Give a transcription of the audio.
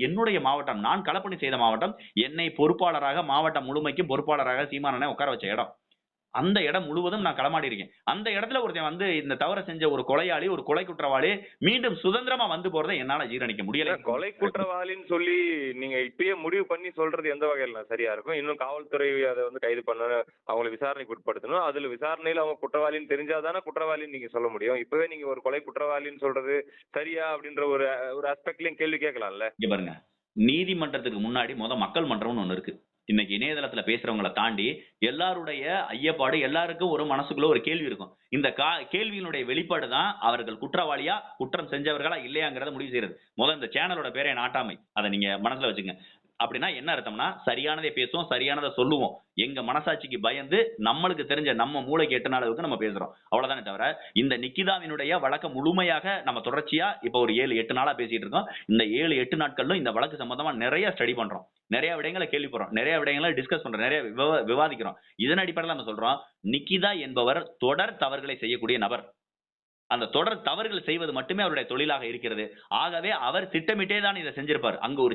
என்னுடைய மாவட்டம். நான் களப்பணி செய்த மாவட்டம். என்னை பொறுப்பாளராக மாவட்டம் முழுமைக்கும் பொறுப்பாளராக சீமான் அண்ணன் உட்கார வச்ச இடம். அந்த இடம் முழுவதும் நான் களமாடி இருக்கேன். அந்த இடத்துல ஒருத்தன் வந்து இந்த தவற செஞ்ச ஒரு கொலையாளி, ஒரு கொலை குற்றவாளி மீண்டும் சுதந்திரமா வந்து போறத என்னால ஜீரணிக்க முடியல. கொலை குற்றவாளின்னு சொல்லி நீங்க இப்பயே முடிவு பண்ணி சொல்றது எந்த வகையில சரியா இருக்கும்? இன்னும் காவல்துறை அதை வந்து கைது பண்ணணும், அவங்கள விசாரணைக்கு உட்படுத்தணும். அதுல விசாரணையில அவங்க குற்றவாளின்னு தெரிஞ்சாதானே குற்றவாளின்னு நீங்க சொல்ல முடியும். இப்பவே நீங்க ஒரு கொலை குற்றவாளின்னு சொல்றது சரியா அப்படின்ற ஒரு ஒரு ஆஸ்பெக்ட்லயும் கேள்வி கேட்கலாம்ல. இங்க பாருங்க. நீதிமன்றத்துக்கு முன்னாடி மக்கள் மன்றம்னு ஒண்ணு இருக்கு. இன்னைக்கு இணையதளத்துல பேசுறவங்கள தாண்டி எல்லாருடைய ஐயப்பாடு, எல்லாருக்கும் ஒரு மனசுக்குள்ள ஒரு கேள்வி இருக்கும். இந்த கேள்வியினுடைய வெளிப்பாடு தான் அவர்கள் குற்றவாளியா, குற்றம் செஞ்சவர்களா இல்லையாங்கிறத முடிவு செய்யறது. இந்த சேனலோட பேரே நாட்டாமை. அத நீங்க மனசுல வச்சுங்க. அப்படின்னா என்ன அர்த்தம்னா, சரியானதை பேசுவோம், சரியானதை சொல்லுவோம். எங்க மனசாட்சிக்கு பயந்து நம்மளுக்கு தெரிஞ்ச நம்ம மூளைக்கு எட்டுன அளவுக்கு நம்ம பேசுறோம். அவ்வளவுதானே தவிர, இந்த நிக்கிதாவினுடைய வழக்க முழுமையாக நம்ம தொடர்ச்சியா இப்ப ஒரு 7, 8 நாளா பேசிட்டு இருக்கோம். இந்த 7, 8 நாட்கள்ல இந்த வழக்கு சம்பந்தமா நிறைய ஸ்டடி பண்றோம். நிறைய விடயங்களை கேள்விப்படுறோம். நிறைய விடயங்களை டிஸ்கஸ் பண்றோம். நிறைய விவாதிக்கிறோம். இதன் அடிப்படையில் நம்ம சொல்றோம், நிக்கிதா என்பவர் தொடர் தவறுகளை செய்யக்கூடிய நபர். அந்த தொடர் தவறுகள் செய்வது மட்டுமே அவருடைய தொழிலாக இருக்கிறது. ஆகவே அவர் திட்டமிட்டே தான் இதை செஞ்சிருப்பார். அங்க ஒரு